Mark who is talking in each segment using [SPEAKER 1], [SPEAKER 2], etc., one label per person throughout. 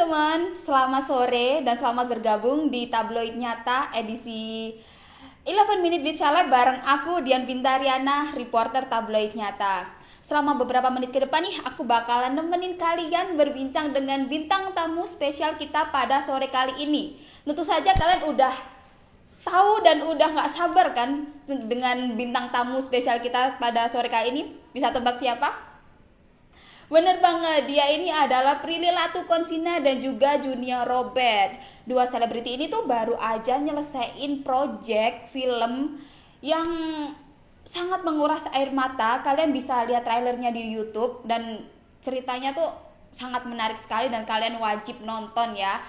[SPEAKER 1] teman-teman, selamat sore dan selamat bergabung di Tabloid Nyata edisi 11 Minute with Celeb bareng aku Dian Bintariana, reporter Tabloid Nyata. Selama beberapa menit ke depan nih, aku bakalan nemenin kalian berbincang dengan bintang tamu spesial kita pada sore kali ini. Tentu saja kalian udah tahu dan udah gak sabar kan dengan bintang tamu spesial kita pada sore kali ini. Bisa tebak siapa? Bener banget, dia ini adalah Prilly Latuconsina dan juga Junior Robert. Dua selebriti ini tuh baru aja nyelesain project film yang sangat menguras air mata. Kalian bisa lihat trailernya di YouTube dan ceritanya tuh sangat menarik sekali dan kalian wajib nonton ya.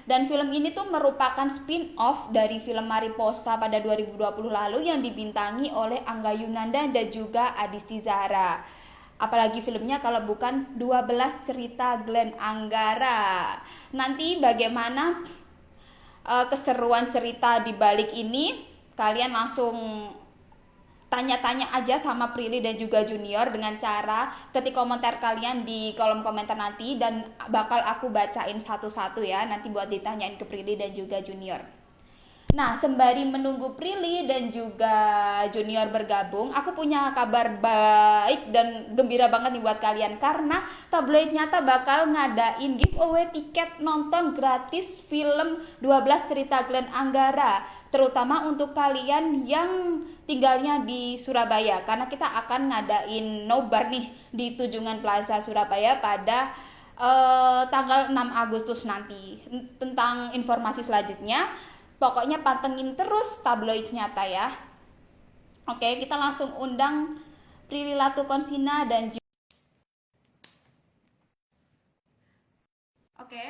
[SPEAKER 1] Dan film ini tuh merupakan spin-off dari film Mariposa pada 2020 lalu yang dibintangi oleh Angga Yunanda dan juga Adisti Zahra. Apalagi filmnya kalau bukan 12 cerita Glenn Anggara. Nanti bagaimana keseruan cerita di balik ini, kalian langsung tanya-tanya aja sama Prilly dan juga Junior dengan cara ketik komentar kalian di kolom komentar nanti dan bakal aku bacain satu-satu ya, nanti buat ditanyain ke Prilly dan juga Junior. Nah, sembari menunggu Prilly dan juga Junior bergabung, aku punya kabar baik dan gembira banget nih buat kalian karena Tabloid Nyata bakal ngadain giveaway tiket nonton gratis film 12 cerita Glenn Anggara, terutama untuk kalian yang tinggalnya di Surabaya karena kita akan ngadain nobar nih di Tunjungan Plaza Surabaya pada tanggal 6 Agustus nanti. Tentang informasi selanjutnya, pokoknya pantengin terus Tabloid Nyata ya. Oke, kita langsung undang Prilly Latuconsina dan Oke.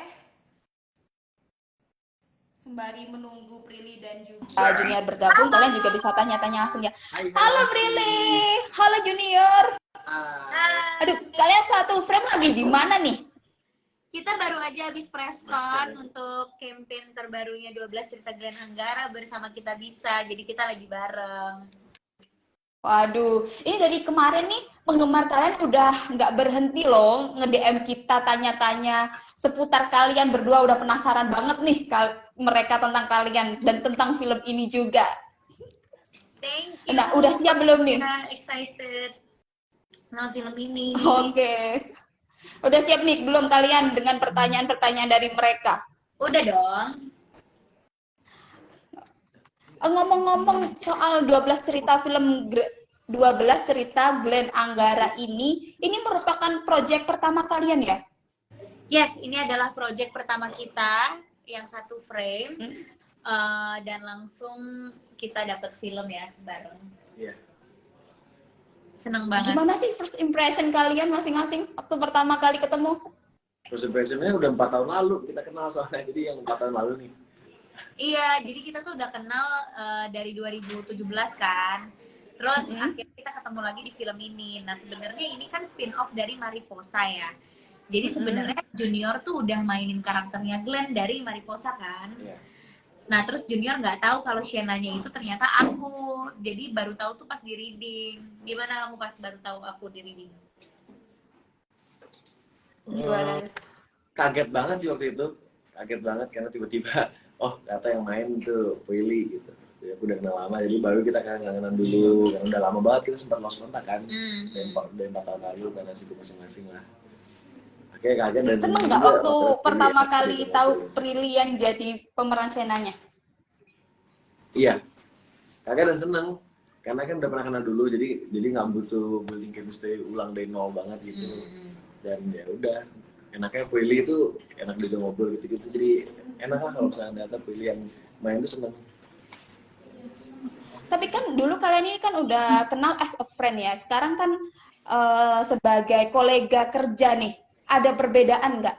[SPEAKER 1] Sembari menunggu Prilly dan juga Junior bergabung, kalian juga bisa tanya-tanya langsung ya. Halo Prilly, halo Junior. Aduh, kalian satu frame lagi di mana nih?
[SPEAKER 2] Kita baru aja habis press con untuk campaign terbarunya 12 cerita Glenn Anggara bersama Kita Bisa. Jadi kita lagi bareng.
[SPEAKER 1] Waduh, ini dari kemarin nih penggemar kalian udah nggak berhenti loh nge-DM kita tanya-tanya seputar kalian berdua, udah penasaran banget nih mereka tentang kalian dan tentang film ini juga.
[SPEAKER 2] Thank you.
[SPEAKER 1] Nah, udah siap belum nih?
[SPEAKER 2] Excited nonton film ini.
[SPEAKER 1] Oke. Udah siap nih belum kalian dengan pertanyaan-pertanyaan dari mereka?
[SPEAKER 2] Udah dong.
[SPEAKER 1] Ngomong-ngomong soal 12 cerita film 12 cerita Glenn Anggara ini merupakan proyek pertama kalian ya?
[SPEAKER 2] Yes, ini adalah proyek pertama kita yang satu frame dan langsung kita dapat film ya bareng.
[SPEAKER 3] Iya.
[SPEAKER 2] Seneng banget.
[SPEAKER 1] Gimana sih first impression kalian masing-masing waktu pertama kali ketemu?
[SPEAKER 3] First impression-nya udah 4 tahun lalu kita kenal soalnya, jadi yang 4 tahun lalu nih.
[SPEAKER 2] Iya, jadi kita tuh udah kenal dari 2017 kan. Terus akhirnya kita ketemu lagi di film ini. Nah, sebenarnya ini kan spin-off dari Mariposa ya. Jadi sebenarnya Junior tuh udah mainin karakternya Glenn dari Mariposa kan.
[SPEAKER 3] Iya.
[SPEAKER 2] Nah, terus Junior nggak tahu kalau Shenanya itu ternyata aku. Jadi baru tahu tuh pas di reading. Gimana kamu pas baru tahu aku di reading?
[SPEAKER 1] Gimana?
[SPEAKER 3] Kaget banget sih waktu itu. Kaget banget karena tiba-tiba oh ternyata yang main tuh Prilly gitu. Jadi aku udah kenal lama, jadi baru kita kangen-kangenan dulu. Karena udah lama banget kita sempat lost kontak kan. Dari 4 tahun lalu karena sibuk masing-masing lah. Oke, kaget dan
[SPEAKER 1] seneng nggak waktu pertama kali tahu Prilly yang jadi pemeran Shenanya?
[SPEAKER 3] Iya, kaget dan seneng karena kan udah pernah kenal dulu, jadi nggak butuh building chemistry ulang dari nol banget gitu. Dan ya udah, enaknya Prilly itu enak diajak ngobrol gitu-gitu, jadi enak lah kalau misalnya ternyata Prilly yang main itu seneng.
[SPEAKER 1] Tapi kan dulu kalian ini kan udah kenal as a friend ya, sekarang kan sebagai kolega kerja nih, ada perbedaan nggak?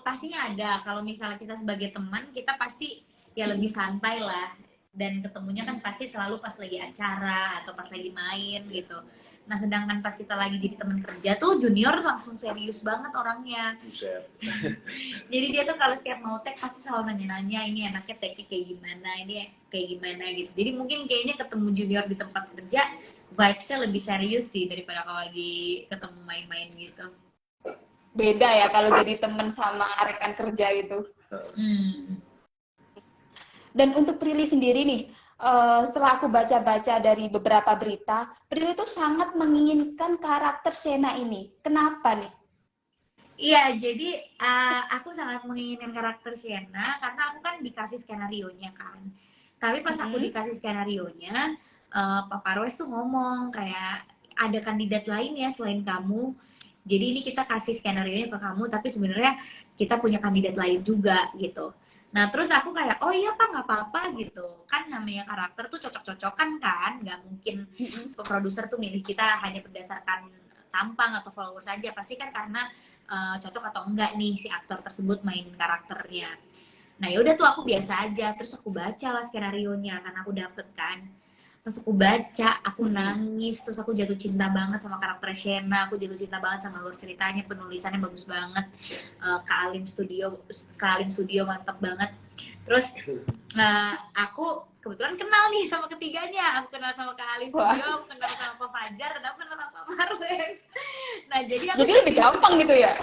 [SPEAKER 2] Pastinya ada. Kalau misalnya kita sebagai teman, kita pasti ya lebih santai lah. Dan ketemunya kan pasti selalu pas lagi acara atau pas lagi main gitu. Nah, sedangkan pas kita lagi jadi teman kerja tuh Junior langsung serius banget orangnya.
[SPEAKER 3] Buset.
[SPEAKER 2] Jadi dia tuh kalau setiap mau tag pasti selalu nanya-nanya ini enaknya tagnya kayak gimana, ini kayak gimana gitu. Jadi mungkin kayaknya ketemu Junior di tempat kerja vibes-nya lebih serius sih daripada kalau lagi ketemu main-main gitu.
[SPEAKER 1] beda ya kalau jadi temen sama rekan kerja gitu.
[SPEAKER 2] Hmm.
[SPEAKER 1] Dan untuk Prilly sendiri nih, setelah aku baca-baca dari beberapa berita, Prilly tuh sangat menginginkan karakter Shena ini. Kenapa nih?
[SPEAKER 2] Iya, jadi aku sangat menginginkan karakter Sienna karena aku kan dikasih skenarionya kan. Tapi pas aku dikasih skenarionya, Pak Parwes tuh ngomong kayak ada kandidat lain ya selain kamu. Jadi ini kita kasih skenarionya ke kamu, tapi sebenarnya kita punya kandidat lain juga gitu. Nah terus aku kayak, oh iya Pak nggak apa-apa gitu. Kan namanya karakter tuh cocok-cocokan kan, nggak mungkin produser tuh milih kita hanya berdasarkan tampang atau followers saja. Pasti kan karena cocok atau enggak nih si aktor tersebut main karakternya. Nah ya udah tuh aku biasa aja, terus aku baca lah skenario nya karena aku dapet kan. Terus aku baca, aku nangis, terus aku jatuh cinta banget sama karakter Shena, aku jatuh cinta banget sama alur ceritanya, penulisannya bagus banget, Kak Alim Studio mantap banget. Terus aku kebetulan kenal nih sama ketiganya, aku kenal sama Kak Alim Studio, aku kenal sama Pak Fajar, dan aku kenal sama Pak Marwes. Nah jadi aku
[SPEAKER 1] lebih gampang gitu ya?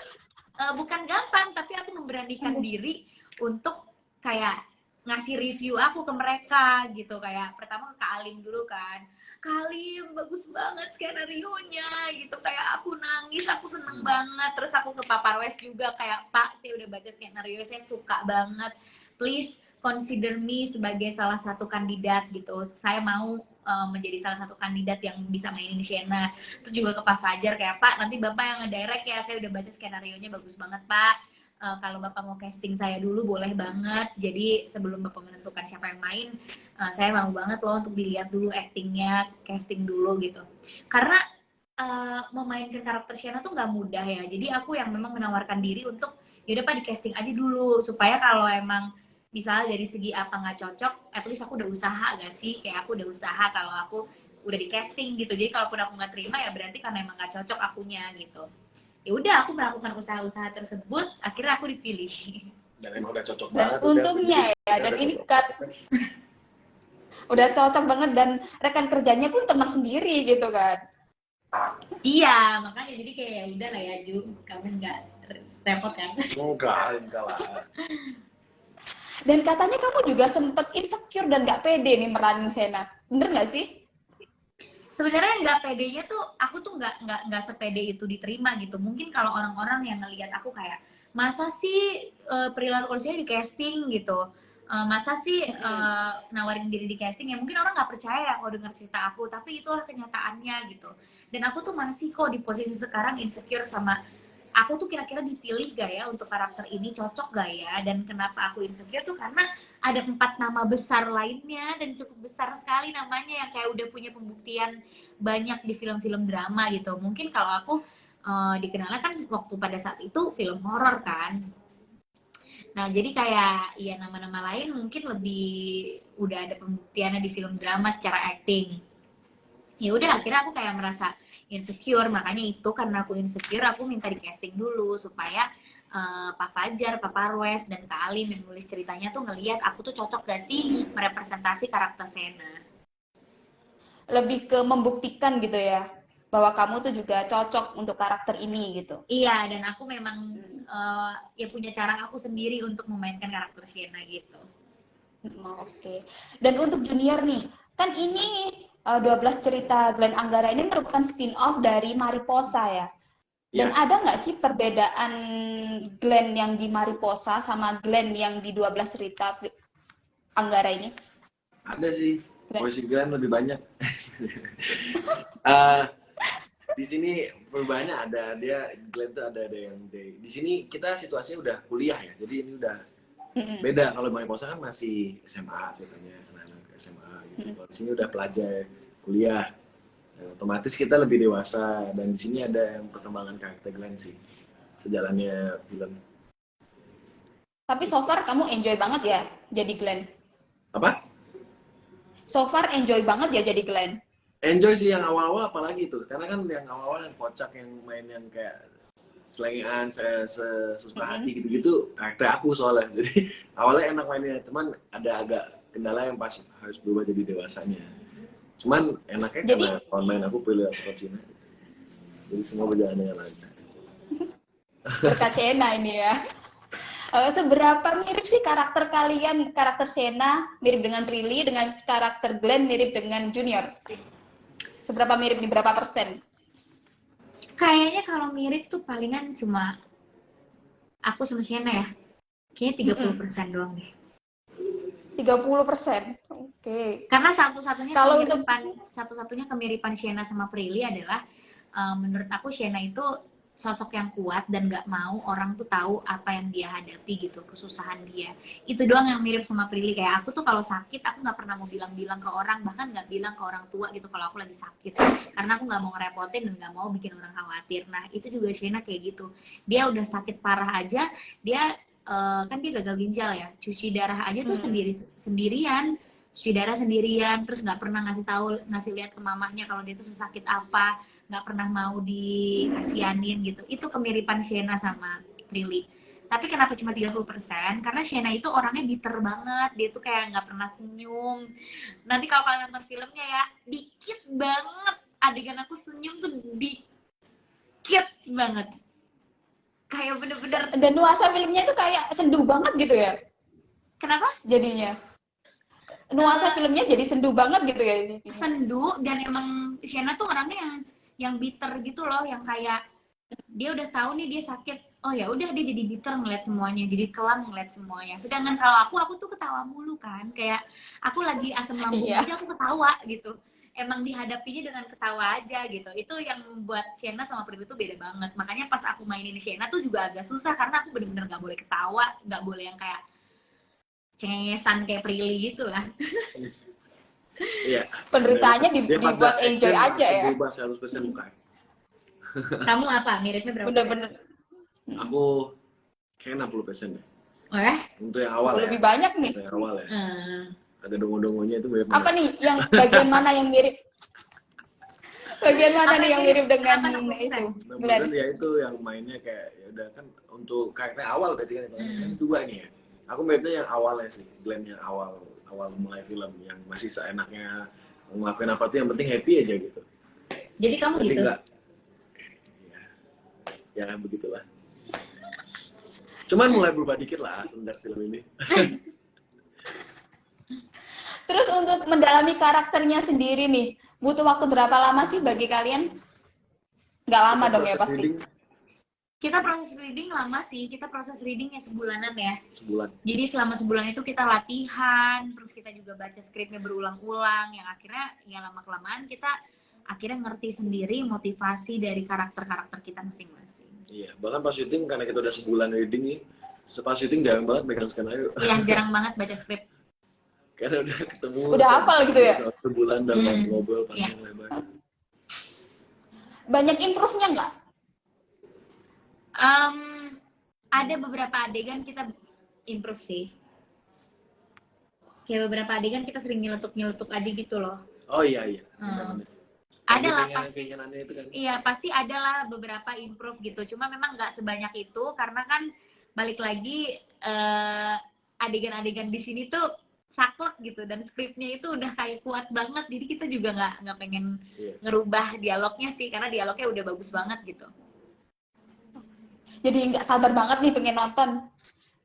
[SPEAKER 2] Bukan gampang, tapi aku memberanikan diri untuk kayak ngasih review aku ke mereka gitu. Kayak pertama ke Kak Alim dulu kan, Kak Alim bagus banget skenario-nya gitu, kayak aku nangis, aku seneng banget. Terus aku ke Pak Parwes juga kayak, Pak saya udah baca skenario, saya suka banget, please consider me sebagai salah satu kandidat gitu, saya mau menjadi salah satu kandidat yang bisa mainin Shena. Terus juga ke Pak Fajar kayak, Pak nanti Bapak yang ngedirect ya, saya udah baca skenario-nya bagus banget Pak, kalau Bapak mau casting saya dulu boleh banget, jadi sebelum Bapak menentukan siapa yang main, saya mau banget loh untuk dilihat dulu actingnya, casting dulu gitu. Karena memainkan karakter Shena tuh nggak mudah ya, jadi aku yang memang menawarkan diri untuk yaudah Pak di casting aja dulu, supaya kalau emang misalnya dari segi apa nggak cocok, at least aku udah usaha gak sih, kayak aku udah usaha kalau aku udah di casting gitu. Jadi kalaupun aku nggak terima ya berarti karena emang nggak cocok akunya gitu. Ya udah aku melakukan usaha-usaha tersebut, akhirnya aku dipilih.
[SPEAKER 3] Dan emang udah cocok
[SPEAKER 1] Dan
[SPEAKER 3] banget.
[SPEAKER 1] untungnya ya, dan ini udah cocok banget dan rekan kerjanya pun teman sendiri gitu kan.
[SPEAKER 2] Iya, makanya jadi kayak ya udah lah ya Ju, kamu nggak repot kan?
[SPEAKER 3] Enggak lah.
[SPEAKER 1] Dan katanya kamu juga sempet insecure dan gak pede nih meranin Shena. Bener gak sih?
[SPEAKER 2] Sebenarnya nggak pedenya tuh, aku tuh nggak sepede itu diterima gitu. Mungkin kalau orang-orang yang ngelihat aku kayak, masa sih perilaku Ursia di casting gitu, masa sih nawarin diri di casting, ya mungkin orang nggak percaya ya kalau dengar cerita aku, tapi itulah kenyataannya gitu. Dan aku tuh masih kok di posisi sekarang insecure sama aku tuh kira-kira dipilih gak ya untuk karakter ini, cocok gak ya. Dan kenapa aku insecure tuh karena ada 4 nama besar lainnya dan cukup besar sekali namanya yang kayak udah punya pembuktian banyak di film-film drama gitu. Mungkin kalau aku dikenalnya kan waktu pada saat itu film horor kan. Nah jadi kayak ya nama-nama lain mungkin lebih udah ada pembuktiannya di film drama secara acting. Ya udah akhirnya aku kayak merasa insecure, makanya itu karena aku insecure aku minta di casting dulu supaya Pak Fajar, Pak Parwes, dan Kak Alim yang nulis ceritanya tuh ngelihat aku tuh cocok gak sih merepresentasi karakter Sena.
[SPEAKER 1] Lebih ke membuktikan gitu ya, bahwa kamu tuh juga cocok untuk karakter ini gitu.
[SPEAKER 2] Iya, dan aku memang ya punya cara aku sendiri untuk memainkan karakter Sena gitu.
[SPEAKER 1] Oke. Dan untuk junior nih, kan ini 12 cerita Glenn Anggara ini merupakan spin-off dari Mariposa ya. Dan ada nggak sih perbedaan Glenn yang di Mariposa sama Glenn yang di 12 cerita Anggara ini?
[SPEAKER 3] Ada sih, posisi Glenn lebih banyak. Di sini perubahannya ada, dia Glenn tuh ada yang day. Di sini kita situasinya udah kuliah ya, jadi ini udah beda. Kalau Mariposa kan masih SMA ceritanya, anak-anak SMA gitu. Kalau di sini udah pelajar kuliah. Nah, otomatis kita lebih dewasa, dan di sini ada yang perkembangan karakter Glenn sih sejalannya film.
[SPEAKER 1] Tapi so far kamu enjoy banget ya jadi Glenn?
[SPEAKER 3] Apa?
[SPEAKER 1] So far enjoy banget ya jadi Glenn?
[SPEAKER 3] Enjoy sih yang awal-awal apalagi tuh, karena kan yang awal-awal yang kocak, yang main yang kayak selengean, sesuka hati gitu-gitu karakter aku soalnya. Jadi awalnya enak mainnya, cuman ada agak kendala yang pas harus berubah jadi dewasanya. Cuman enaknya karena online aku pilih aktor Cina, jadi semua berjalan dengan lancar.
[SPEAKER 1] berkat Shena ini ya. Seberapa mirip sih karakter kalian, karakter Shena mirip dengan Prilly, dengan karakter Glenn mirip dengan Junior? Seberapa mirip nih, berapa persen?
[SPEAKER 2] Kayaknya kalau mirip tuh palingan cuma aku sama Shena ya. Kayaknya 30% doang deh.
[SPEAKER 1] 30%. Oke.
[SPEAKER 2] Karena satu-satunya
[SPEAKER 1] Kalau
[SPEAKER 2] satu-satunya kemiripan Shena sama Prilly adalah menurut aku Shena itu sosok yang kuat dan nggak mau orang tuh tahu apa yang dia hadapi gitu, kesusahan dia. Itu doang yang mirip sama Prilly. Kayak aku tuh kalau sakit aku nggak pernah mau bilang-bilang ke orang, bahkan nggak bilang ke orang tua gitu kalau aku lagi sakit, karena aku nggak mau ngerepotin dan nggak mau bikin orang khawatir. Nah itu juga Shena kayak gitu. Dia udah sakit parah aja, dia kan dia gagal ginjal ya, cuci darah aja tuh sendirian, cuci darah sendirian, terus nggak pernah ngasih lihat ke mamahnya kalau dia tuh sesakit apa, nggak pernah mau dikasianin gitu. Itu kemiripan Shena sama Prilly. Tapi kenapa cuma 30%? Karena Shena itu orangnya bitter banget, dia tuh kayak nggak pernah senyum. Nanti kalau kalian nonton filmnya ya, dikit banget adegan aku senyum tuh, dikit banget. Kayak bener-bener.
[SPEAKER 1] Dan nuansa filmnya itu kayak sendu banget gitu ya.
[SPEAKER 2] Kenapa?
[SPEAKER 1] Jadinya. Nuansa filmnya jadi sendu banget gitu ya.
[SPEAKER 2] Sendu, dan emang Shena tuh orangnya yang bitter gitu loh, yang kayak dia udah tahu nih dia sakit, oh ya udah dia jadi bitter ngeliat semuanya, jadi kelam ngeliat semuanya. Sedangkan kalau aku tuh ketawa mulu kan, kayak aku lagi asam lambung aja aku ketawa gitu. Emang dihadapinya dengan ketawa aja gitu. Itu yang membuat Shena sama Prilly tuh beda banget. Makanya pas aku mainin Shena tuh juga agak susah, karena aku bener-bener gak boleh ketawa, gak boleh yang kayak cengengesan kayak Prilly gitu lah.
[SPEAKER 3] Iya.
[SPEAKER 1] Penderitaannya dibuat enjoy aja ya.
[SPEAKER 3] Berubah 100% muka.
[SPEAKER 2] Kamu apa? Miripnya berapa?
[SPEAKER 1] Bener-bener.
[SPEAKER 3] Aku kayak 60% deh. Untuk yang awal
[SPEAKER 1] lebih banyak nih.
[SPEAKER 3] Untuk yang awal ya. Ada dongo-dongonya itu mirip.
[SPEAKER 1] Apa nih yang bagian mana yang mirip? Bagian mana nih yang mirip dengan itu?
[SPEAKER 3] Glenn ya itu yang mainnya kayak ya udah kan untuk karakter awal berarti kan kan dua nih ya. Aku miripnya yang awalnya sih, Glenn yang awal mulai film yang masih seenaknya ngelakuin apa tuh yang penting happy aja gitu.
[SPEAKER 2] Jadi kamu
[SPEAKER 3] tapi
[SPEAKER 2] gitu?
[SPEAKER 3] Enggak, ya kan begitulah. Cuman mulai berubah dikit lah semenjak film ini.
[SPEAKER 1] Terus untuk mendalami karakternya sendiri nih, butuh waktu berapa lama sih bagi kalian? Nggak lama dong ya pasti.
[SPEAKER 2] Kita proses reading lama sih, kita proses readingnya sebulanan ya.
[SPEAKER 3] Sebulan.
[SPEAKER 2] Jadi selama sebulan itu kita latihan, terus kita juga baca skripnya berulang-ulang, yang akhirnya ya lama-kelamaan kita akhirnya ngerti sendiri motivasi dari karakter-karakter kita masing-masing.
[SPEAKER 3] Iya, bahkan pas syuting karena kita udah sebulan reading nih, pas syuting jarang banget megang skenario.
[SPEAKER 2] Iya, jarang banget baca skrip.
[SPEAKER 3] Karena udah ketemu.
[SPEAKER 1] Udah hafal gitu ya?
[SPEAKER 3] Sebulan dan ngobrol panjang lebar.
[SPEAKER 1] Banyak improve-nya nggak?
[SPEAKER 2] Ada beberapa adegan kita improve sih. Kayak beberapa adegan kita sering nyeletuk aja gitu loh.
[SPEAKER 3] Oh iya.
[SPEAKER 2] Ada lah pasti.
[SPEAKER 3] Itu kan.
[SPEAKER 2] Iya pasti ada lah beberapa improve gitu. Cuma memang nggak sebanyak itu karena kan balik lagi adegan-adegan di sini tuh saklek gitu, dan skripnya itu udah kayak kuat banget, jadi kita juga nggak pengen ngerubah dialognya sih, karena dialognya udah bagus banget gitu.
[SPEAKER 1] Jadi nggak sabar banget nih pengen nonton.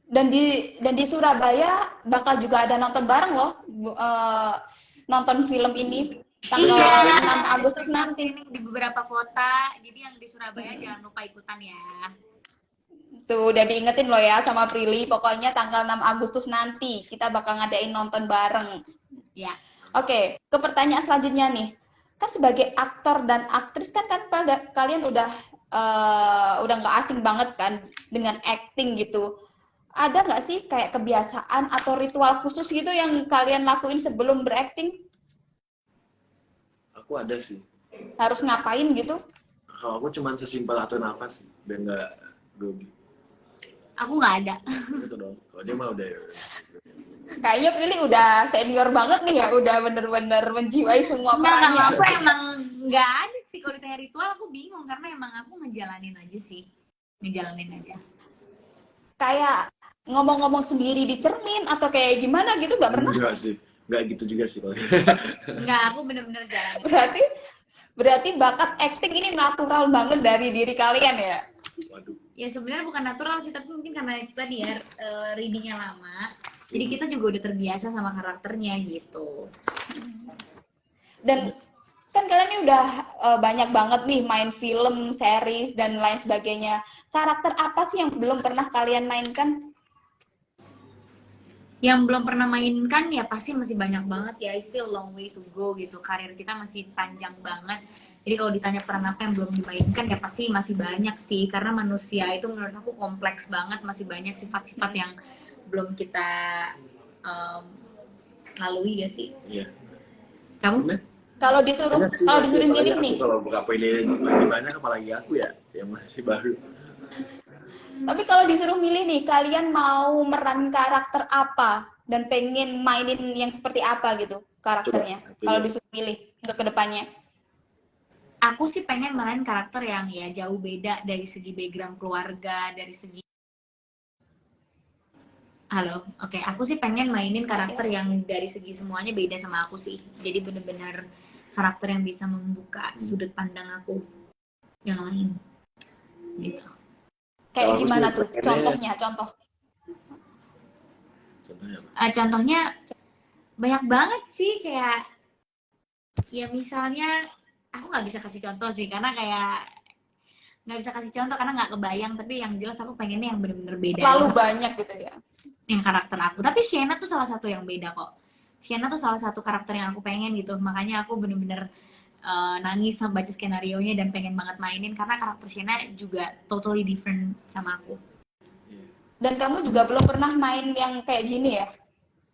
[SPEAKER 1] Dan di Surabaya bakal juga ada nonton bareng loh, nonton film ini tanggal 6 Agustus nanti
[SPEAKER 2] di beberapa kota. Jadi yang di Surabaya jangan lupa ikutan ya.
[SPEAKER 1] Tuh udah diingetin loh ya sama Prilly, pokoknya tanggal 6 Agustus nanti kita bakal ngadain nonton bareng.
[SPEAKER 2] Ya.
[SPEAKER 1] Oke, ke pertanyaan selanjutnya nih. Kan sebagai aktor dan aktris kan kalian udah nggak asing banget kan dengan acting gitu. Ada nggak sih kayak kebiasaan atau ritual khusus gitu yang kalian lakuin sebelum berakting?
[SPEAKER 3] Aku ada sih.
[SPEAKER 1] Harus ngapain gitu?
[SPEAKER 3] Kalau aku cuman sesimpel atur nafas biar nggak grogi.
[SPEAKER 2] Aku nggak ada.
[SPEAKER 3] Gitu dong. Kalau dia mah udah.
[SPEAKER 1] Kayaknya Prilly udah senior banget nih ya, udah bener-bener menjiwai semua perannya.
[SPEAKER 2] Kalau aku emang nggak ada sih, kalau ditanya ritual aku bingung, karena emang aku ngejalanin aja sih. Ngejalanin aja. Kayak
[SPEAKER 1] ngomong-ngomong sendiri di cermin atau kayak gimana gitu nggak pernah?
[SPEAKER 3] Enggak sih, nggak gitu juga sih kalau.
[SPEAKER 2] Nggak, aku bener-bener jalanin.
[SPEAKER 1] Berarti bakat acting ini natural banget dari diri kalian ya?
[SPEAKER 3] Waduh,
[SPEAKER 2] Ya sebenarnya bukan natural sih, tapi mungkin karena itu tadi ya, readingnya lama. Jadi kita juga udah terbiasa sama karakternya gitu.
[SPEAKER 1] Dan kan kalian ini udah banyak banget nih main film, series dan lain sebagainya. Karakter apa sih yang belum pernah kalian mainkan?
[SPEAKER 2] Yang belum pernah mainkan ya pasti masih banyak banget ya, still long way to go gitu, karir kita masih panjang banget. Jadi kalau ditanya peran apa yang belum dimainkan ya pasti masih banyak sih, karena manusia itu menurut aku kompleks banget, masih banyak sifat-sifat yang belum kita lalui gak sih?
[SPEAKER 3] Iya.
[SPEAKER 2] Kamu?
[SPEAKER 1] Kalau disuruh milih nih.
[SPEAKER 3] Kalau buka pilih masih banyak, apalagi aku ya yang masih baru.
[SPEAKER 1] Tapi kalau disuruh milih nih, kalian mau meran karakter apa dan pengen mainin yang seperti apa gitu karakternya? Kalau disuruh milih untuk kedepannya.
[SPEAKER 2] Aku sih pengen main karakter yang ya jauh beda dari segi background keluarga, dari segi aku sih pengen mainin karakter yang dari segi semuanya beda sama aku sih. Jadi bener-bener karakter yang bisa membuka sudut pandang aku yang lain. Gitu.
[SPEAKER 1] Kayak gimana tuh? Contohnya.
[SPEAKER 2] Contohnya banyak banget sih, kayak ya misalnya aku nggak bisa kasih contoh sih karena kayak nggak bisa kasih contoh karena nggak kebayang, tapi yang jelas aku pengennya yang bener-bener beda.
[SPEAKER 1] Terlalu banyak gitu ya.
[SPEAKER 2] Yang karakter aku, tapi Sienna tuh salah satu yang beda kok. Sienna tuh salah satu karakter yang aku pengen gitu, makanya aku bener-bener nangis sama baca skenario-nya dan pengen banget mainin karena karakter Sienna juga totally different sama aku.
[SPEAKER 1] Dan kamu juga belum pernah main yang kayak gini ya?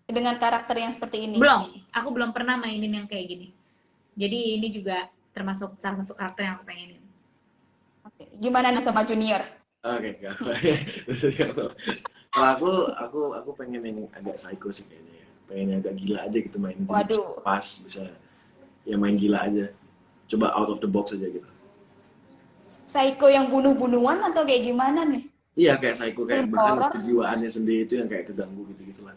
[SPEAKER 1] Dengan karakter yang seperti ini?
[SPEAKER 2] Belum, aku belum pernah mainin yang kayak gini. Jadi ini juga termasuk salah satu karakter yang aku pengenin.
[SPEAKER 1] Oke. Gimana nih sama Junior?
[SPEAKER 3] Oke, kalau aku pengen yang agak psycho sih kayaknya ya. Pengen yang agak gila aja gitu main.
[SPEAKER 1] Waduh.
[SPEAKER 3] Pas bisa ya main gila aja. Coba out of the box aja gitu.
[SPEAKER 1] Psycho yang bunuh-bunuhan atau kayak gimana nih?
[SPEAKER 3] Iya, kayak psycho, kayak bahkan kejiwaannya sendiri itu yang kayak keganggu gitu-gitu lah.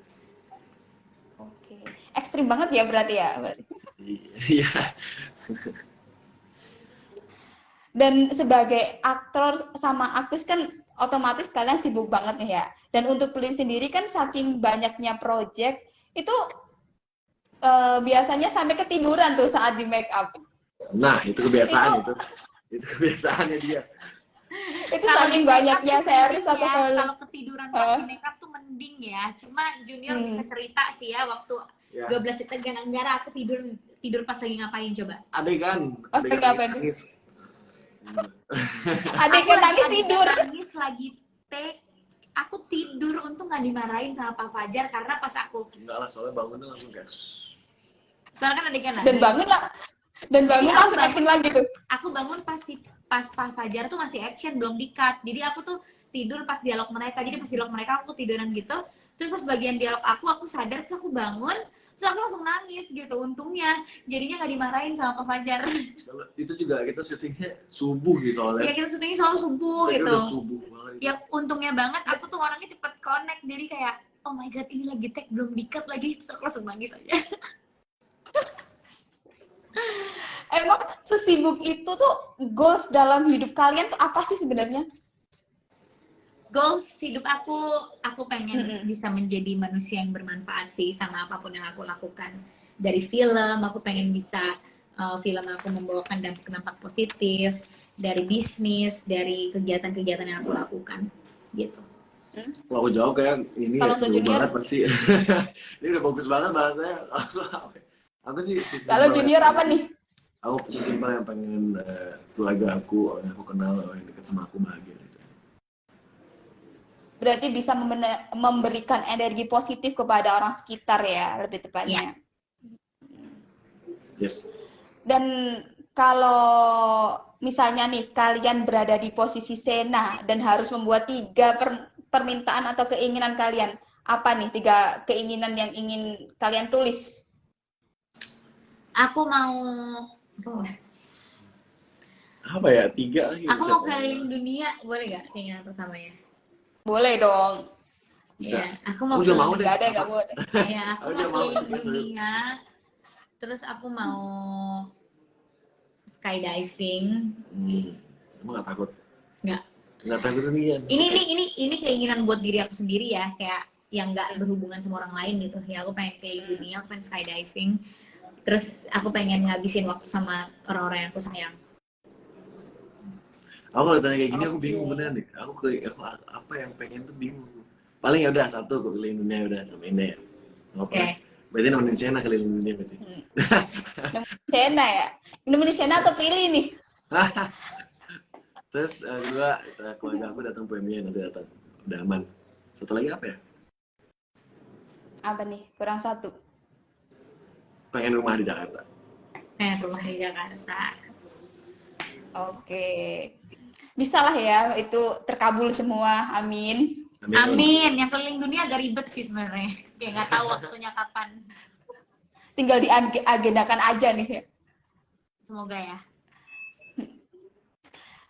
[SPEAKER 1] Oke. Ekstrim banget ya berarti ya?
[SPEAKER 3] Iya.
[SPEAKER 1] Dan sebagai aktor sama aktris kan otomatis kalian sibuk banget nih ya. Dan untuk Pelin sendiri kan saking banyaknya project, itu biasanya sampai ketiduran tuh saat di make up.
[SPEAKER 3] Nah, itu kebiasaan itu kebiasaannya dia.
[SPEAKER 1] Itu saking banyaknya series atau
[SPEAKER 2] film. Kalau ketiduran pas di make up tuh mending ya. Cuma Junior bisa cerita sih ya, waktu 12 Juta Gananggara aku tidur pas lagi ngapain coba?
[SPEAKER 3] Adegan
[SPEAKER 1] nangis. Adegan nangis tidur.
[SPEAKER 2] Nangis lagi take. Aku tidur, untung gak dimarahin sama Pak Fajar karena pas aku
[SPEAKER 3] enggak lah, soalnya bangunnya langsung guys.
[SPEAKER 2] Soalnya kan adegan lah.
[SPEAKER 1] Dan bangun langsung acting lagi tuh.
[SPEAKER 2] Aku bangun pas Pak Fajar tuh masih action, belum di-cut. Jadi aku tuh tidur pas dialog mereka. Jadi pas dialog mereka aku tiduran gitu. Terus pas bagian dialog aku sadar, terus aku bangun, terus aku langsung nangis gitu. Untungnya jadinya gak dimarahin sama Pak Fajar.
[SPEAKER 3] Itu juga kita syutingnya subuh gitu soalnya.
[SPEAKER 2] Iya, kita syutingnya soal subuh gitu.
[SPEAKER 3] Udah subuh banget.
[SPEAKER 2] Ya untungnya banget aku tuh orangnya cepet connect. Jadi kayak oh my god, ini lagi take belum di-cut lagi. Terus aku langsung nangis aja.
[SPEAKER 1] Emang sesibuk itu tuh goals dalam hidup kalian tuh apa sih sebenarnya?
[SPEAKER 2] Goals hidup aku pengen bisa menjadi manusia yang bermanfaat sih sama apapun yang aku lakukan. Dari film, aku pengen bisa film aku membawakan dampak positif, dari bisnis, dari kegiatan-kegiatan yang aku lakukan, gitu.
[SPEAKER 3] Kalau aku jawab kayak ini
[SPEAKER 1] ya,
[SPEAKER 3] banget pasti. Ini udah bagus banget bahasanya. Aku sih
[SPEAKER 1] kalau Junior apa nih?
[SPEAKER 3] Aku sesimpel yang pengen keluarga aku, orang yang aku kenal, orang yang dekat sama aku bahagia gitu.
[SPEAKER 1] Berarti bisa memberikan energi positif kepada orang sekitar ya, lebih tepatnya.
[SPEAKER 3] Yes.
[SPEAKER 1] Dan kalau misalnya nih kalian berada di posisi Sena dan harus membuat 3 permintaan atau keinginan kalian, apa nih 3 keinginan yang ingin kalian tulis?
[SPEAKER 2] Aku mau
[SPEAKER 3] apa ya, 3 lagi.
[SPEAKER 2] Aku mau keliling dunia, boleh gak keinginan pertamanya?
[SPEAKER 1] Boleh dong.
[SPEAKER 2] Bisa. Ya, aku mau
[SPEAKER 3] juga mau deh.
[SPEAKER 1] Gak boleh.
[SPEAKER 2] Ya, aku mau keliling dunia. Terus aku mau skydiving.
[SPEAKER 3] Emang gak takut?
[SPEAKER 2] Nggak.
[SPEAKER 3] Nggak takut ketinggian.
[SPEAKER 2] Ini keinginan buat diri aku sendiri ya, kayak yang nggak berhubungan sama orang lain gitu. Ya aku pengen keliling dunia, aku pengen skydiving. Terus aku pengen ngabisin waktu sama orang-orang yang aku sayang.
[SPEAKER 3] Aku kalau ditanya kayak gini aku
[SPEAKER 1] Oke.
[SPEAKER 3] bingung beneran deh. Aku apa yang pengen tuh bingung. Paling ya udah satu aku keliling dunia udah sama ini ya. Apa?
[SPEAKER 2] Oke.
[SPEAKER 3] Berarti nemenin Sienna keliling dunia berarti.
[SPEAKER 1] Sienna ya? Indonesia atau Prilly nih?
[SPEAKER 3] Terus kedua keluarga aku datang premiere nanti datang. Udah aman. Satu lagi apa ya?
[SPEAKER 1] Apa nih? Kurang satu.
[SPEAKER 3] Pengen rumah di Jakarta.
[SPEAKER 2] Rumah di Jakarta.
[SPEAKER 1] Oke. Bisa lah ya, itu terkabul semua. Amin.
[SPEAKER 2] Amin. Yang keliling dunia agak ribet sih sebenarnya. Kayak nggak tahu waktunya kapan.
[SPEAKER 1] Tinggal diagendakan aja nih.
[SPEAKER 2] Semoga ya.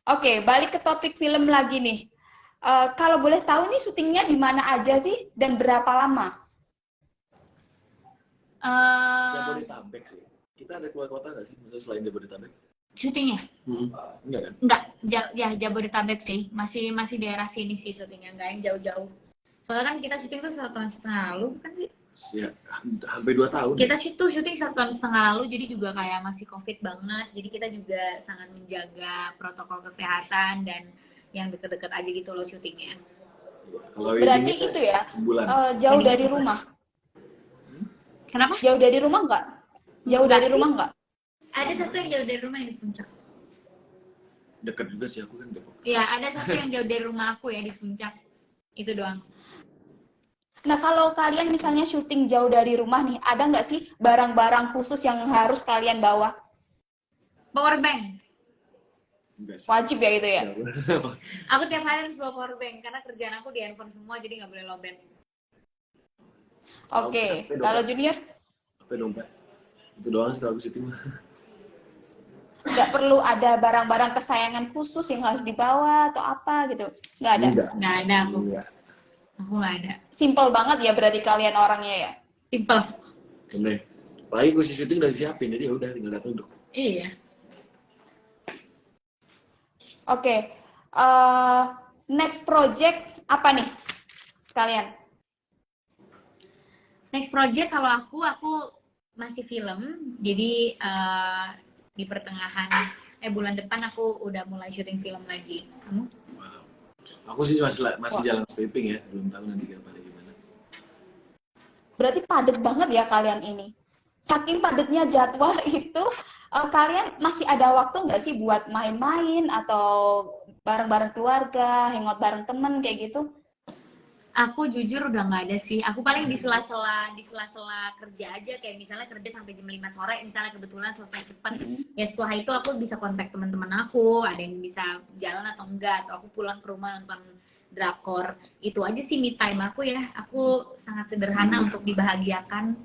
[SPEAKER 1] Oke, balik ke topik film lagi nih. Kalau boleh tahu nih syutingnya di mana aja sih dan berapa lama?
[SPEAKER 3] Jabodetabek sih. Kita ada keluar kota nggak sih? Maksudnya selain Jabodetabek?
[SPEAKER 2] Syutingnya?
[SPEAKER 3] Enggak kan?
[SPEAKER 2] Enggak, ya Jabodetabek sih. Masih daerah sini sih syutingnya, enggak yang jauh-jauh. Soalnya kan kita syuting tuh 1,5 tahun lalu, kan sih?
[SPEAKER 3] Ya, hampir 2 tahun.
[SPEAKER 2] Kita syuting 1,5 tahun lalu, jadi juga kayak masih COVID banget. Jadi kita juga sangat menjaga protokol kesehatan dan yang deket-deket aja gitu loh syutingnya.
[SPEAKER 3] Kalau
[SPEAKER 1] Berarti
[SPEAKER 3] ini
[SPEAKER 1] itu ya,
[SPEAKER 3] sebulan.
[SPEAKER 1] jauh dari rumah.
[SPEAKER 2] Kenapa?
[SPEAKER 1] Jauh dari rumah nggak? Jauh
[SPEAKER 2] Nggak
[SPEAKER 1] dari
[SPEAKER 2] sih.
[SPEAKER 1] rumah nggak?
[SPEAKER 2] Ada satu yang jauh dari rumah yang di puncak.
[SPEAKER 3] Dekat juga sih aku kan Depok.
[SPEAKER 2] Iya, ada satu yang jauh dari rumah aku ya di puncak. Itu doang.
[SPEAKER 1] Nah, kalau kalian misalnya syuting jauh dari rumah nih, ada nggak sih barang-barang khusus yang harus kalian bawa?
[SPEAKER 2] Power bank.
[SPEAKER 3] Enggak sih.
[SPEAKER 1] Wajib ya itu ya?
[SPEAKER 2] Aku tiap hari harus bawa power bank karena kerjaan aku di handphone semua, jadi nggak boleh lowbat.
[SPEAKER 1] Oke, kalau Junior?
[SPEAKER 3] Apa dompet? Itu doang sih kalau aku syuting mah.
[SPEAKER 1] Nggak perlu ada barang-barang kesayangan khusus yang harus dibawa atau apa gitu? Nggak ada?
[SPEAKER 2] Nggak ada aku.
[SPEAKER 3] Enggak.
[SPEAKER 2] Aku nggak ada.
[SPEAKER 1] Simple banget ya berarti kalian orangnya ya?
[SPEAKER 2] Simple.
[SPEAKER 3] Bener. Apalagi gue syuting udah disiapin, jadi udah tinggal datang duduk.
[SPEAKER 2] Iya.
[SPEAKER 1] Oke, next project apa nih kalian?
[SPEAKER 2] Next project kalau aku masih film. Jadi di pertengahan bulan depan aku udah mulai syuting film lagi. Kamu?
[SPEAKER 3] Wow. Aku sih masih jalan stripping ya, belum tahu nanti pada gimana.
[SPEAKER 1] Berarti padat banget ya kalian ini. Saking padatnya jadwal itu, kalian masih ada waktu nggak sih buat main-main atau bareng-bareng keluarga, hangout bareng temen kayak gitu?
[SPEAKER 2] Aku jujur udah nggak ada sih. Aku paling di sela-sela kerja aja, kayak misalnya kerja sampai jam 5 sore, misalnya kebetulan selesai cepat. Ya setelah itu aku bisa kontak teman-teman aku, ada yang bisa jalan atau enggak, atau aku pulang ke rumah nonton drakor. Itu aja sih me time aku ya. Aku sangat sederhana untuk dibahagiakan.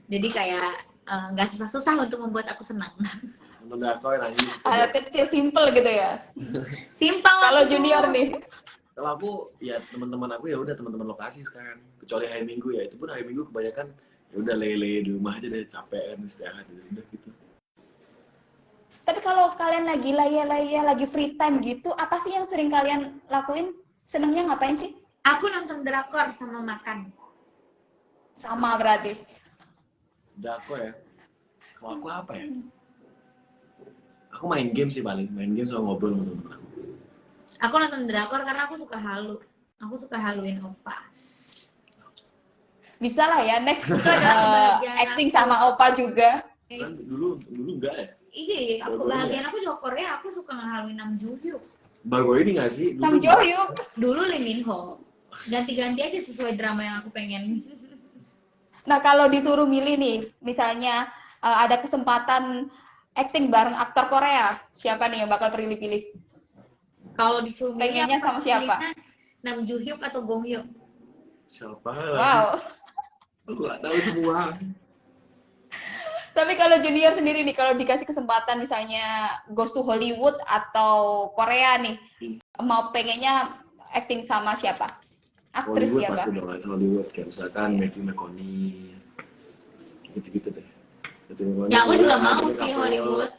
[SPEAKER 2] Jadi kayak nggak susah-susah untuk membuat aku senang.
[SPEAKER 3] Nonton drakor nangis.
[SPEAKER 1] Hal kecil simple gitu ya.
[SPEAKER 2] Simpel.
[SPEAKER 1] Kalau Junior nih.
[SPEAKER 3] Kalau aku ya teman-teman aku ya udah teman-teman lokasi sekarang. Kecuali hari Minggu ya, itu pun hari Minggu kebanyakan ya udah lele di rumah aja deh, capean istirahat udah gitu.
[SPEAKER 1] Tapi kalau kalian lagi laya-laya, lagi free time gitu, apa sih yang sering kalian lakuin? Senengnya ngapain sih?
[SPEAKER 2] Aku nonton drakor sama makan.
[SPEAKER 1] Sama berarti.
[SPEAKER 3] Drakor ya. Kalau aku apa ya? Aku main game sih paling, main game sama ngobrol sama temen aku.
[SPEAKER 2] Aku nonton drakor karena aku suka halu. Aku suka haluin opa.
[SPEAKER 1] Bisa lah ya, next
[SPEAKER 2] adalah kebahagiaan
[SPEAKER 1] acting
[SPEAKER 2] aku.
[SPEAKER 1] sama Opa juga.
[SPEAKER 3] Kan dulu enggak ya?
[SPEAKER 2] Iya, aku bahagian aku juga Korea, aku suka ngehaluin Nam Joo Hyuk.
[SPEAKER 3] Baru ini nggak sih?
[SPEAKER 1] Nam Jo Hyuk.
[SPEAKER 2] Dulu Lee Min Ho. Ganti-ganti aja sesuai drama yang aku pengen.
[SPEAKER 1] Nah, kalau disuruh milih nih, misalnya ada kesempatan acting bareng aktor Korea, siapa nih yang bakal pilih-pilih?
[SPEAKER 2] Kalau disuruh milih
[SPEAKER 1] Pengennya
[SPEAKER 2] aku
[SPEAKER 1] sama
[SPEAKER 2] pasti
[SPEAKER 1] siapa?
[SPEAKER 2] pilihnya Nam Joo Hyuk atau Gong Hyuk.
[SPEAKER 3] Siapa?
[SPEAKER 1] Wow.
[SPEAKER 3] Aku nggak tahu semua.
[SPEAKER 1] Tapi kalau Junior sendiri nih, kalau dikasih kesempatan misalnya goes to Hollywood atau Korea nih, mau pengennya acting sama siapa? Aktris
[SPEAKER 3] Hollywood
[SPEAKER 1] siapa?
[SPEAKER 3] pasti dong, Hollywood kayak misalkan Matthew McConaughey, gitu-gitu deh. Matthew McConaughey,
[SPEAKER 2] Ya aku juga mau
[SPEAKER 3] Leonardo
[SPEAKER 2] sih
[SPEAKER 3] DiCaprio.
[SPEAKER 2] Hollywood.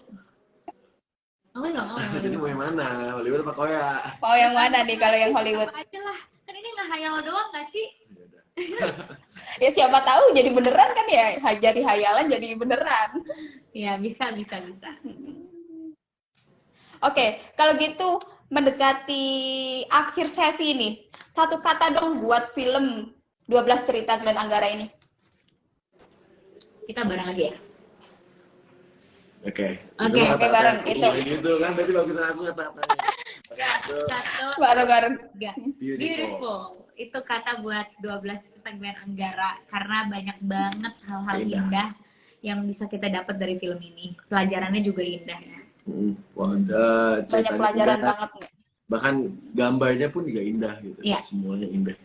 [SPEAKER 2] Aku nggak mau yang
[SPEAKER 3] Jadi mau yang mana? Hollywood apa Korea?
[SPEAKER 1] Mau yang mana nih kalau yang Hollywood?
[SPEAKER 2] Apa aja lah, kan ini nggak hayal doang nggak sih?
[SPEAKER 3] Yaudah.
[SPEAKER 1] Ya siapa tahu jadi beneran kan ya, jadi hayalan jadi beneran.
[SPEAKER 2] Ya bisa.
[SPEAKER 1] Oke, kalau gitu mendekati akhir sesi ini, satu kata dong buat film 12 cerita Glenn Anggara ini.
[SPEAKER 2] Kita bareng aja ya.
[SPEAKER 3] Oke.
[SPEAKER 2] Oke,
[SPEAKER 1] oke, bareng, itu.
[SPEAKER 3] Gitu kan, berarti bagusan aku kata-katanya. Oke, satu.
[SPEAKER 1] Bareng-bareng.
[SPEAKER 2] Tiga.
[SPEAKER 3] Beautiful.
[SPEAKER 2] Beautiful. Itu kata buat 12 cerita Glenn Anggara karena banyak banget hal-hal
[SPEAKER 3] Indah.
[SPEAKER 2] indah yang bisa kita dapat dari film ini. Pelajarannya juga indah ya.
[SPEAKER 3] Wah,
[SPEAKER 1] Banyak
[SPEAKER 3] ceritanya
[SPEAKER 1] pelajaran
[SPEAKER 3] indah.
[SPEAKER 1] banget nih.
[SPEAKER 3] Bahkan gambarnya pun juga indah gitu.
[SPEAKER 2] Iya.
[SPEAKER 3] Semuanya indah.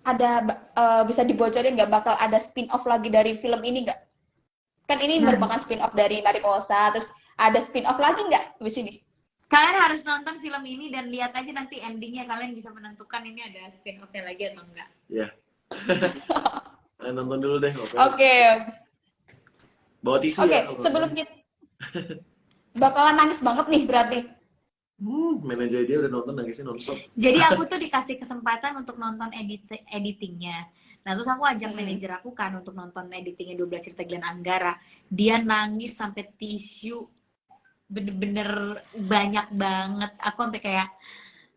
[SPEAKER 1] Ada bisa dibocorin nggak bakal ada spin-off lagi dari film ini nggak? Kan ini
[SPEAKER 2] Nah.
[SPEAKER 1] merupakan spin-off dari Mariposa, terus ada spin-off lagi nggak di sini?
[SPEAKER 2] Kalian harus nonton film ini dan lihat aja nanti endingnya, kalian bisa menentukan ini ada spin-off-nya lagi atau enggak.
[SPEAKER 3] Ya. Nonton dulu deh.
[SPEAKER 1] Oke.
[SPEAKER 3] Bawa tisu
[SPEAKER 1] Oke,
[SPEAKER 3] ya.
[SPEAKER 1] sebelum kita bakalan nangis banget nih berarti.
[SPEAKER 3] Manajer dia udah nonton nangisnya nonstop.
[SPEAKER 2] Jadi aku tuh dikasih kesempatan untuk nonton editingnya. Nah terus aku ajak manajer aku kan untuk nonton editingnya 12 cerita Glenn Anggara. Dia nangis sampai tisu bener-bener banyak banget. Aku sampai kayak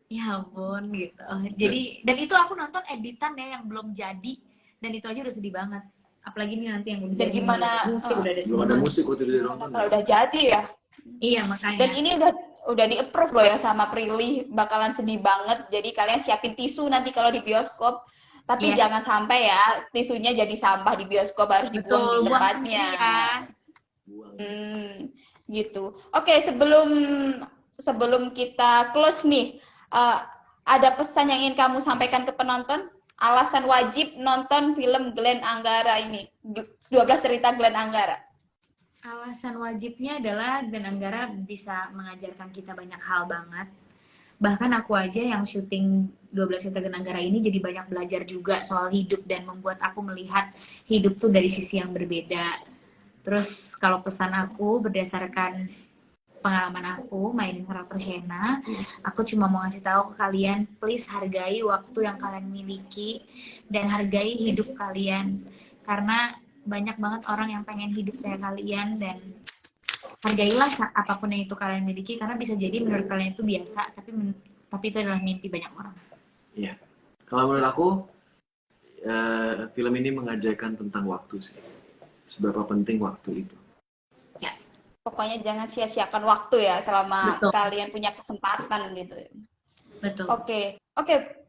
[SPEAKER 2] ya ampun gitu. Jadi dan itu aku nonton editan ya yang belum jadi dan itu aja udah sedih banget. Apalagi nih nanti yang udah
[SPEAKER 1] Dan
[SPEAKER 2] jadi
[SPEAKER 1] gimana,
[SPEAKER 2] musik udah ada
[SPEAKER 3] Belum
[SPEAKER 2] semua.
[SPEAKER 3] ada musik waktu dia nonton.
[SPEAKER 1] Kalau udah jadi ya.
[SPEAKER 2] Iya makanya.
[SPEAKER 1] Dan ini udah di-approve loh ya sama Prilly, bakalan sedih banget. Jadi kalian siapin tisu nanti kalau di bioskop. Tapi
[SPEAKER 2] Yes.
[SPEAKER 1] jangan sampai ya tisunya jadi sampah di bioskop, harus dibuang
[SPEAKER 2] Betul,
[SPEAKER 1] di
[SPEAKER 2] buang
[SPEAKER 1] tempatnya.
[SPEAKER 2] sendiri ya.
[SPEAKER 3] Buang.
[SPEAKER 1] Gitu. Oke, sebelum kita close nih, ada pesan yang ingin kamu sampaikan ke penonton? Alasan wajib nonton film Glenn Anggara ini, 12 cerita Glenn Anggara.
[SPEAKER 2] Alasan wajibnya adalah Glenn Anggara bisa mengajarkan kita banyak hal banget. Bahkan aku aja yang syuting 12 cerita Glenn Anggara ini jadi banyak belajar juga soal hidup dan membuat aku melihat hidup tuh dari sisi yang berbeda. Terus kalau pesan aku berdasarkan pengalaman aku mainin karakter Shena, aku cuma mau ngasih tahu ke kalian, please hargai waktu yang kalian miliki dan hargai hidup kalian, karena banyak banget orang yang pengen hidup kayak kalian, dan hargailah apapun yang itu kalian miliki, karena bisa jadi menurut kalian itu biasa, tapi itu adalah mimpi banyak orang.
[SPEAKER 3] Iya. Kalau menurut aku film ini mengajarkan tentang waktu sih. Seberapa penting waktu itu.
[SPEAKER 1] Pokoknya jangan sia-siakan waktu ya selama
[SPEAKER 2] Betul.
[SPEAKER 1] kalian punya kesempatan gitu.
[SPEAKER 2] Betul.
[SPEAKER 1] Oke,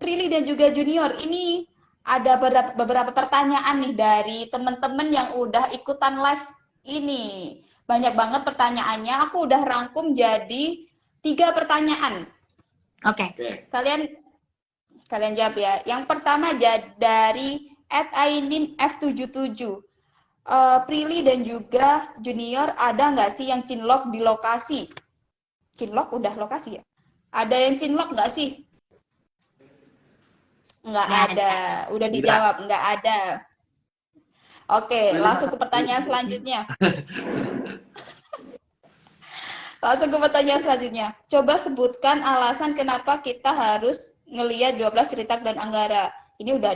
[SPEAKER 1] Prilly dan juga Junior, ini ada beberapa pertanyaan nih dari teman-teman yang udah ikutan live ini. Banyak banget pertanyaannya, aku udah rangkum jadi 3 pertanyaan.
[SPEAKER 2] Oke.
[SPEAKER 1] Kalian jawab ya. Yang pertama dari @ainin F77. Prilly dan juga Junior, ada nggak sih yang cinlok di lokasi? Cinlok udah lokasi ya? Ada yang cinlok nggak sih? Nggak ada. Udah dijawab, nggak ada. Oke, langsung ke pertanyaan selanjutnya. Coba sebutkan alasan kenapa kita harus ngelihat 12 cerita Glenn Anggara. Ini udah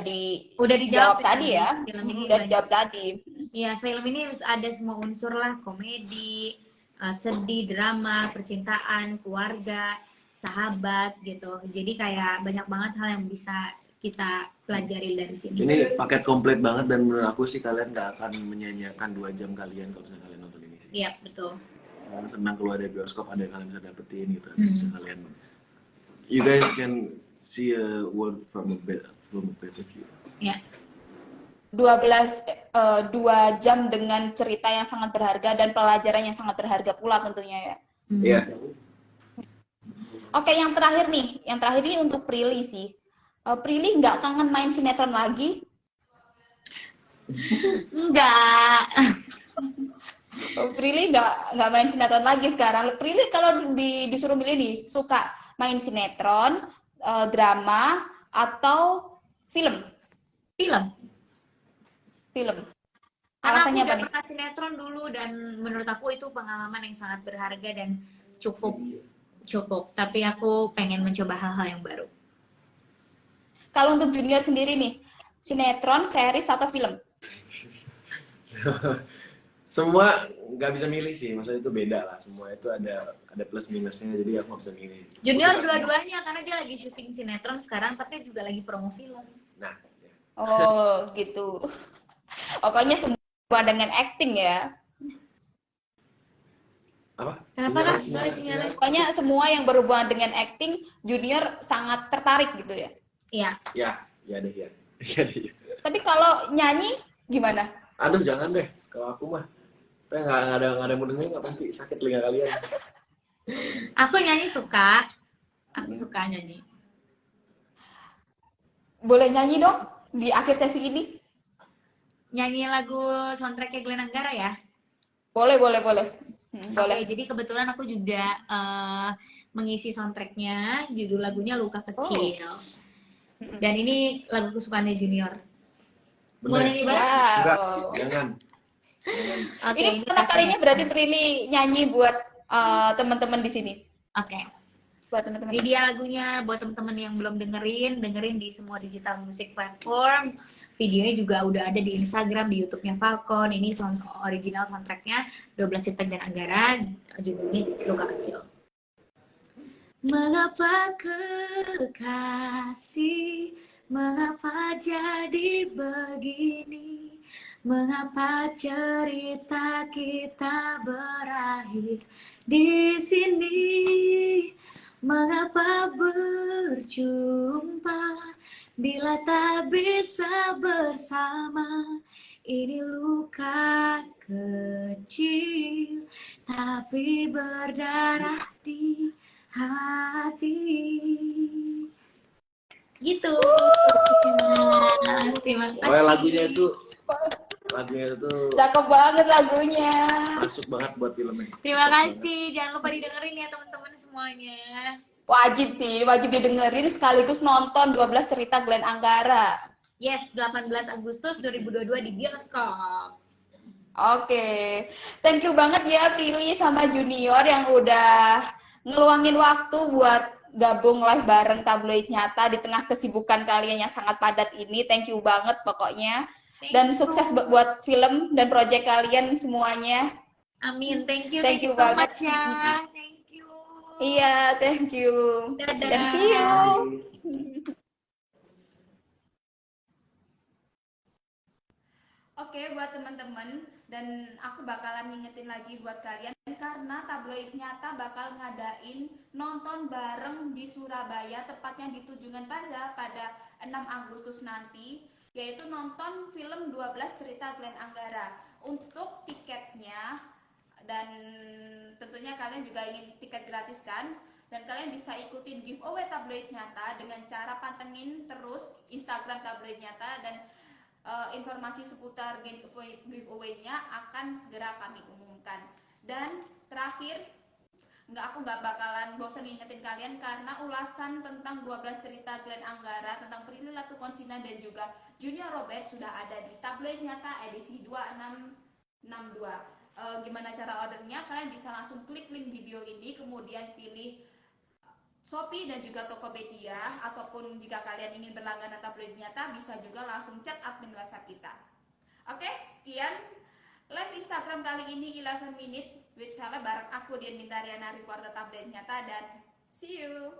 [SPEAKER 1] dijawab tadi ya.
[SPEAKER 2] Film ini
[SPEAKER 1] Udah dijawab tadi.
[SPEAKER 2] Iya, film ini harus ada semua unsur lah, komedi, sedih, drama, percintaan, keluarga, sahabat gitu. Jadi kayak banyak banget hal yang bisa kita pelajari dari sini.
[SPEAKER 3] Ini paket komplit banget dan menurut aku sih kalian nggak akan menyanyiakan 2 jam kalian kalau misalnya kalian nonton ini sih.
[SPEAKER 2] Iya, betul.
[SPEAKER 3] Karena senang keluar dari bioskop, ada yang kalian bisa dapetin gitu. Bisa kalian, you guys can see a world from a better view.
[SPEAKER 2] Iya.
[SPEAKER 1] 2 jam dengan cerita yang sangat berharga dan pelajaran yang sangat berharga pula tentunya ya.
[SPEAKER 3] Iya.
[SPEAKER 1] Oke, yang terakhir nih untuk Prilly sih. Prilly nggak kangen main sinetron lagi?
[SPEAKER 2] Enggak.
[SPEAKER 1] Prilly nggak main sinetron lagi sekarang. Prilly kalau disuruh milih nih, suka main sinetron, drama, atau film?
[SPEAKER 2] Film. Karena aku
[SPEAKER 1] Alasannya apa
[SPEAKER 2] udah
[SPEAKER 1] nih?
[SPEAKER 2] pernah sinetron dulu dan menurut aku itu pengalaman yang sangat berharga dan cukup cukup. Tapi aku pengen mencoba hal-hal yang baru.
[SPEAKER 1] Kalau untuk junior sendiri nih, sinetron, series atau film?
[SPEAKER 3] Semua nggak bisa milih sih, maksudnya itu beda lah. Semua itu ada plus minusnya, jadi aku nggak bisa milih. Aku
[SPEAKER 2] Junior
[SPEAKER 3] suka semua.
[SPEAKER 2] dua-duanya karena dia lagi syuting sinetron sekarang tapi juga lagi promo film.
[SPEAKER 3] Nah, ya.
[SPEAKER 1] Oh, gitu. Pokoknya semua dengan acting ya.
[SPEAKER 3] Apa?
[SPEAKER 2] Kenapa
[SPEAKER 3] Sinyal,
[SPEAKER 2] Kak?
[SPEAKER 3] sinyal,
[SPEAKER 2] Sorry
[SPEAKER 3] sinyal.
[SPEAKER 2] sinyalnya.
[SPEAKER 1] Pokoknya semua yang berhubungan dengan acting, junior sangat tertarik gitu ya.
[SPEAKER 2] Iya.
[SPEAKER 3] Ya, ya deh ya. Ya deh. Ya.
[SPEAKER 1] Tapi kalau nyanyi gimana?
[SPEAKER 3] Aduh, jangan deh. Kalau aku mah, saya nggak ada yang mau dengerin, nggak pasti sakit telinga kalian.
[SPEAKER 2] Aku nyanyi suka. Aku suka nyanyi.
[SPEAKER 1] Boleh nyanyi dong di akhir sesi ini?
[SPEAKER 2] Nyanyi lagu soundtracknya Glenn Anggara ya.
[SPEAKER 1] Boleh, boleh, boleh.
[SPEAKER 2] Oke,
[SPEAKER 1] Boleh.
[SPEAKER 2] jadi kebetulan aku juga mengisi soundtracknya. Judul lagunya Luka Kecil. Dan ini lagu kesukaannya Junior. Mau
[SPEAKER 3] Bener.
[SPEAKER 2] nyanyi bareng?
[SPEAKER 3] Enggak,
[SPEAKER 1] Wow.
[SPEAKER 3] jangan.
[SPEAKER 2] Oke,
[SPEAKER 1] Ini pertama
[SPEAKER 2] pasti
[SPEAKER 1] kalinya
[SPEAKER 2] ya.
[SPEAKER 1] berarti Prilly nyanyi buat teman-teman di sini.
[SPEAKER 2] Oke.
[SPEAKER 1] Buat teman-teman.
[SPEAKER 2] Ini dia lagunya buat teman-teman yang belum dengerin di semua digital music platform. Videonya juga udah ada di Instagram, di YouTube-nya Falcon. Ini original soundtracknya 12 Cipta dan Anggara, judulnya Luka Kecil. Mengapa kekasih, mengapa jadi begini? Mengapa cerita kita berakhir di sini? Mengapa berjumpa bila tak bisa bersama? Ini luka kecil tapi berdarah di hati. Gitu. Terima kasih.
[SPEAKER 3] Pokoknya lagunya itu
[SPEAKER 1] Cakep banget lagunya.
[SPEAKER 3] masuk banget buat filmnya.
[SPEAKER 2] Terima kasih. Jangan lupa didengerin ya teman-teman semuanya.
[SPEAKER 1] Wajib sih, wajib didengerin sekaligus nonton 12 cerita Glenn Anggara.
[SPEAKER 2] Yes, 18 Agustus 2022 di bioskop.
[SPEAKER 1] Oke, thank you banget ya Prilly sama Junior yang udah ngeluangin waktu buat gabung live bareng Tabloid Nyata di tengah kesibukan kalian yang sangat padat ini. Thank you banget pokoknya. Dan sukses buat film dan proyek kalian semuanya.
[SPEAKER 2] Amin. Thank you
[SPEAKER 1] Thank you
[SPEAKER 2] so
[SPEAKER 1] banget.
[SPEAKER 2] much ya. Thank you.
[SPEAKER 1] Iya, thank you.
[SPEAKER 2] Dadah.
[SPEAKER 1] Dan see you. Oke, buat teman-teman, dan aku bakalan ngingetin lagi buat kalian karena Tabloid Nyata bakal ngadain nonton bareng di Surabaya, tepatnya di Tunjungan Plaza pada 6 Agustus nanti, yaitu nonton film 12 Cerita Glenn Anggara. Untuk tiketnya, dan tentunya kalian juga ingin tiket gratis kan, dan kalian bisa ikutin giveaway Tabloid Nyata dengan cara pantengin terus Instagram Tabloid Nyata, dan informasi seputar giveaway-nya akan segera kami umumkan. Dan terakhir, aku nggak bakalan bosan ngingetin kalian karena ulasan tentang 12 cerita Glenn Anggara, tentang Prilly Latukonsina dan juga Junior Robert sudah ada di Tabloid Nyata edisi 2662. Gimana cara ordernya? Kalian bisa langsung klik link di bio ini, kemudian pilih Shopee dan juga Tokopedia, ataupun jika kalian ingin berlangganan Tabloid Nyata bisa juga langsung chat admin WhatsApp kita. Oke, sekian live Instagram kali ini 11 Minute with Saleh bareng aku Dian Mintariana, reporter Tabloid Nyata, dan see you.